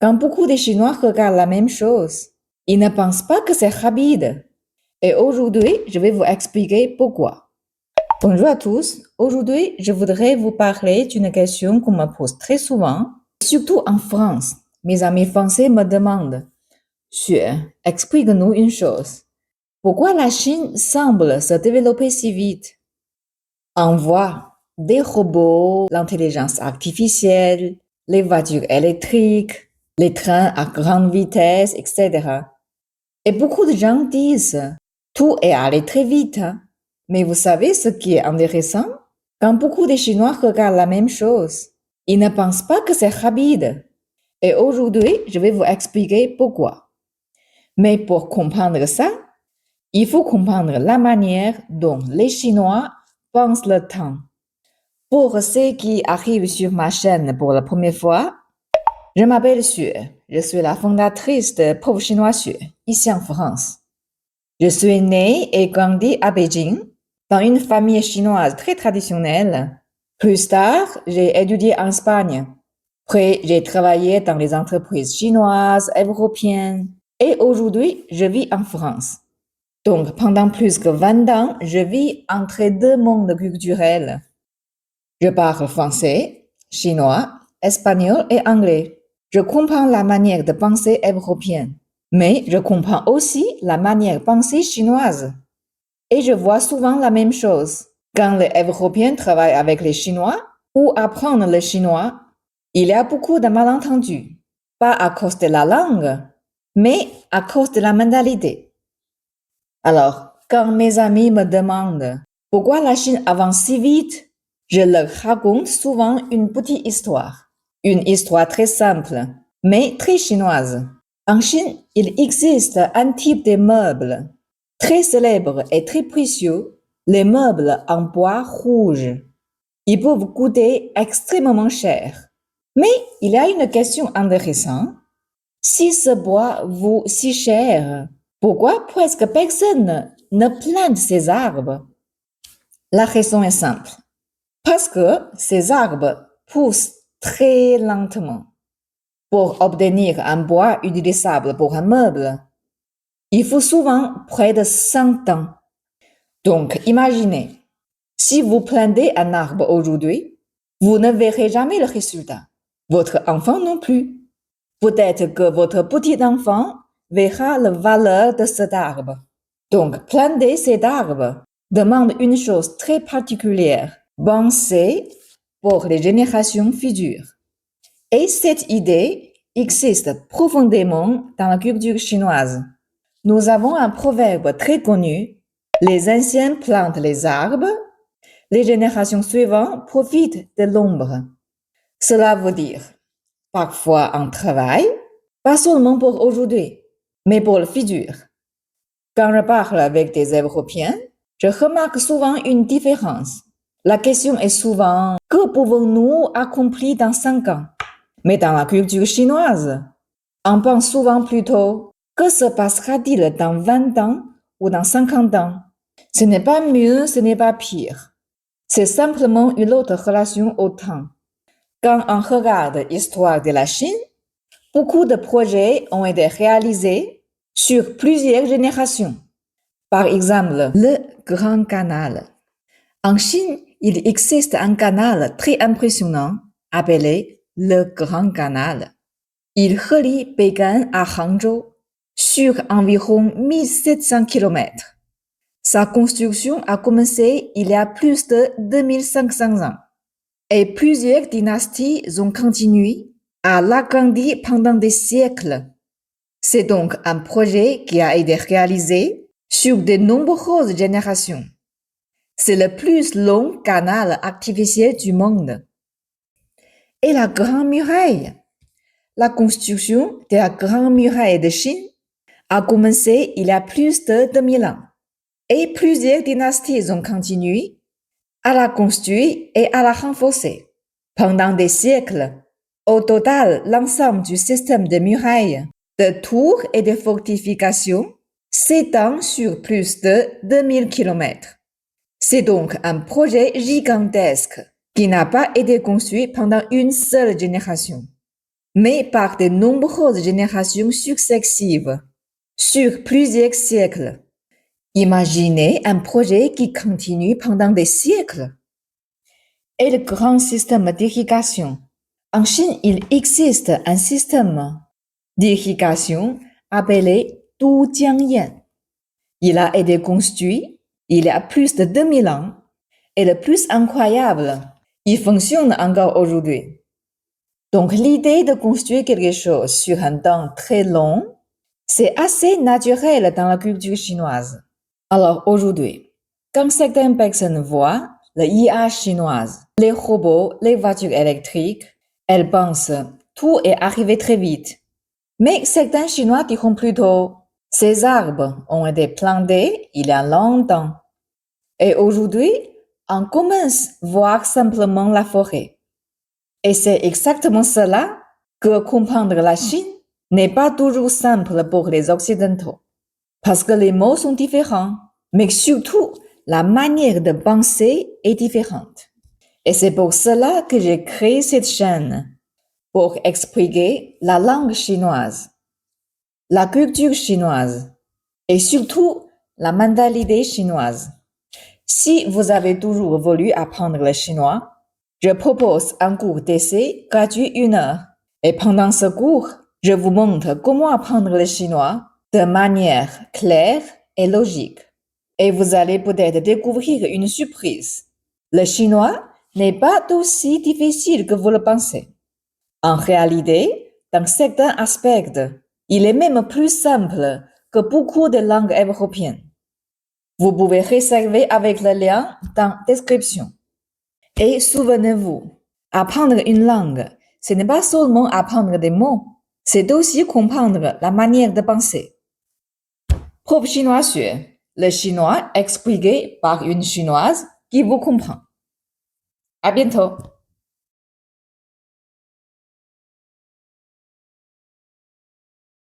Quand beaucoup de Chinois regardent la même chose, ils ne pensent pas que c'est rapide. Et aujourd'hui, je vais vous expliquer pourquoi. Bonjour à tous. Aujourd'hui, je voudrais vous parler d'une question qu'on me pose très souvent, surtout en France. Mes amis français me demandent, explique-nous une chose. Pourquoi la Chine semble se développer si vite? On voit des robots, l'intelligence artificielle, les voitures électriques, les trains à grande vitesse, etc. Et beaucoup de gens disent, tout est allé très vite. Mais vous savez ce qui est intéressant? Quand beaucoup de Chinois regardent la même chose, ils ne pensent pas que c'est rapide. Et aujourd'hui, je vais vous expliquer pourquoi. Mais pour comprendre ça, il faut comprendre la manière dont les Chinois pensent le temps. Pour ceux qui arrivent sur ma chaîne pour la première fois, je m'appelle Xue. Je suis la fondatrice de Pauvre Chinois Xue, ici en France. Je suis née et grandi à Beijing, dans une famille chinoise très traditionnelle. Plus tard, j'ai étudié en Espagne. Puis, j'ai travaillé dans les entreprises chinoises, européennes. Et aujourd'hui, je vis en France. Donc, pendant plus que 20 ans, je vis entre deux mondes culturels. Je parle français, chinois, espagnol et anglais. Je comprends la manière de penser européenne, mais je comprends aussi la manière de penser chinoise. Et je vois souvent la même chose. Quand les Européens travaillent avec les Chinois ou apprennent le chinois, il y a beaucoup de malentendus. Pas à cause de la langue, mais à cause de la mentalité. Alors, quand mes amis me demandent pourquoi la Chine avance si vite, je leur raconte souvent une petite histoire. Une histoire très simple, mais très chinoise. En Chine, il existe un type de meubles très célèbre et très précieux, les meubles en bois rouge. Ils peuvent coûter extrêmement cher. Mais il y a une question intéressante. Si ce bois vaut si cher, pourquoi presque personne ne plante ces arbres? La raison est simple. Parce que ces arbres poussent très lentement. Pour obtenir un bois utilisable pour un meuble, il faut souvent près de 100 ans. Donc, imaginez, si vous plantez un arbre aujourd'hui, vous ne verrez jamais le résultat. Votre enfant non plus. Peut-être que votre petit enfant verra la valeur de cet arbre. Donc, planter cet arbre demande une chose très particulière, penser pour les générations futures. Et cette idée existe profondément dans la culture chinoise. Nous avons un proverbe très connu. Les anciens plantent les arbres, les générations suivantes profitent de l'ombre. Cela veut dire, parfois on travaille, pas seulement pour aujourd'hui, mais pour le futur. Quand je parle avec des Européens, je remarque souvent une différence. La question est souvent, que pouvons-nous accomplir dans 5 ans? Mais dans la culture chinoise, on pense souvent plutôt, que se passera-t-il dans 20 ans ou dans 50 ans? Ce n'est pas mieux, ce n'est pas pire. C'est simplement une autre relation au temps. Quand on regarde l'histoire de la Chine, beaucoup de projets ont été réalisés sur plusieurs générations. Par exemple, le Grand Canal. En Chine, il existe un canal très impressionnant appelé le Grand Canal. Il relie Pékin à Hangzhou sur environ 1700 km. Sa construction a commencé il y a plus de 2500 ans. Et plusieurs dynasties ont continué à l'agrandir pendant des siècles. C'est donc un projet qui a été réalisé sur de nombreuses générations. C'est le plus long canal artificiel du monde. Et la Grande Muraille. La construction de la Grande Muraille de Chine a commencé il y a plus de 2000 ans. Et plusieurs dynasties ont continué à la construire et à la renforcer. Pendant des siècles, au total, l'ensemble du système de murailles, de tours et de fortifications s'étend sur plus de 2000 km. C'est donc un projet gigantesque qui n'a pas été construit pendant une seule génération. mais par de nombreuses générations successives, sur plusieurs siècles. Imaginez un projet qui continue pendant des siècles. Et le grand système d'irrigation. En Chine, il existe un système d'irrigation appelé Dujiangyan. Il a été construit il y a plus de 2000 ans et le plus incroyable, il fonctionne encore aujourd'hui. Donc l'idée de construire quelque chose sur un temps très long, c'est assez naturel dans la culture chinoise. Alors aujourd'hui, quand certaines personnes voient l'IA chinoise, les robots, les voitures électriques, elles pensent tout est arrivé très vite. Mais certains Chinois diront plutôt ces arbres ont été plantés il y a longtemps. Et aujourd'hui, on commence à voir simplement la forêt. Et c'est exactement cela que comprendre la Chine n'est pas toujours simple pour les Occidentaux. Parce que les mots sont différents, mais surtout, la manière de penser est différente. Et c'est pour cela que j'ai créé cette chaîne, pour expliquer la langue chinoise, la culture chinoise, et surtout la mentalité chinoise. Si vous avez toujours voulu apprendre le chinois, je propose un cours d'essai gratuit 1 heure. Et pendant ce cours, je vous montre comment apprendre le chinois de manière claire et logique. Et vous allez peut-être découvrir une surprise. Le chinois n'est pas aussi difficile que vous le pensez. En réalité, dans certains aspects, il est même plus simple que beaucoup de langues européennes. Vous pouvez réserver avec le lien dans la description. Et souvenez-vous, apprendre une langue, ce n'est pas seulement apprendre des mots, c'est aussi comprendre la manière de penser. Prof chinois 学, le chinois expliqué par une chinoise qui vous comprend. À bientôt!